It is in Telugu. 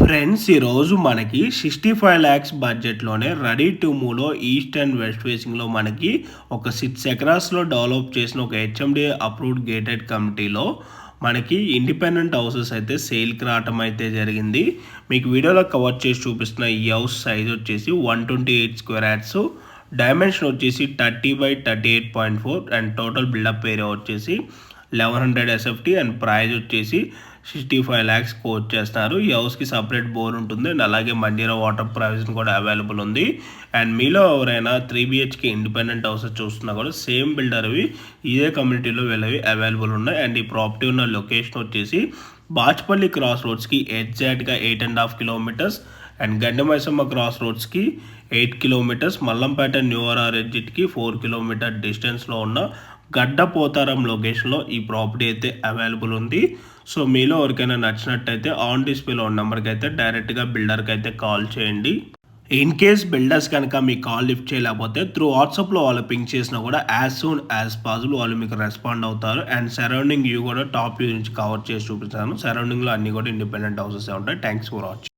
ఫ్రెండ్స్ ఈరోజు మనకి 65 lakhs బడ్జెట్లోనే రెడీ టు మూవ్లో ఈస్ట్ అండ్ వెస్ట్ ఫేసింగ్లో మనకి ఒక 6 ఎకరాస్లో డెవలప్ చేసిన ఒక హెచ్ఎండి అప్రూవ్డ్ గేటెడ్ కమిటీలో మనకి ఇండిపెండెంట్ హౌసెస్ అయితే సేల్కి రావటం అయితే జరిగింది. మీకు వీడియోలో కవర్ చేసి చూపిస్తున్న ఈ హౌస్ సైజ్ వచ్చేసి 128 స్క్వేర్ యార్డ్స్, డైమెన్షన్ వచ్చేసి 30/38.4 అండ్ టోటల్ బిల్డప్ ఏరియా వచ్చేసి 1100 SFT అండ్ ప్రైస్ వచ్చేసి 65 lakhs కోట్ చేస్తున్నారు. ఈ హౌస్కి సపరేట్ బోర్ ఉంటుంది అండ్ అలాగే మంజీరా వాటర్ ప్రొవిజన్ కూడా అవైలబుల్ ఉంది. అండ్ మీలో ఎవరైనా 3 BHK ఇండిపెండెంట్ హౌసెస్ చూస్తున్నా కూడా సేమ్ బిల్డర్వి ఇదే కమ్యూనిటీలో వీళ్ళవి అవైలబుల్ ఉన్నాయి. అండ్ ఈ ప్రాపర్టీ ఉన్న లొకేషన్ వచ్చేసి బాచ్పల్లి క్రాస్ రోడ్స్కి ఎగ్జాక్ట్గా 8.5 kilometers అండ్ గండమైసమ్మ క్రాస్ రోడ్స్కి 8 kilometers, మల్లంపేట న్యూఆర్ఆర్ ఎగ్జిట్కి 4 kilometer డిస్టెన్స్లో ఉన్న గడ్డపోతారం లొకేషన్లో ఈ ప్రాపర్టీ అయితే అవైలబుల్ ఉంది. సో మీలో ఎవరికైనా నచ్చినట్టయితే ఆన్ డిస్ప్లేలో ఉన్న నెంబర్కి అయితే డైరెక్ట్గా బిల్డర్కి అయితే కాల్ చేయండి. ఇన్ కేస్ బిల్డర్స్ కనుక మీ కాల్ లిఫ్ట్ చేయలేకపోతే త్రూ వాట్సాప్లో వాళ్ళు పింక్ చేసినా కూడా యాజ్ సూన్ యాజ్ పాసిబుల్ వాళ్ళు మీకు రెస్పాండ్ అవుతారు. అండ్ సరౌండింగ్ వ్యూ కూడా టాప్ వ్యూ నుంచి కవర్ చేసి చూపిస్తాను. సరౌండింగ్లో అన్నీ కూడా ఇండిపెండెంట్ హౌసెస్ ఉంటాయి. Thanks for watching.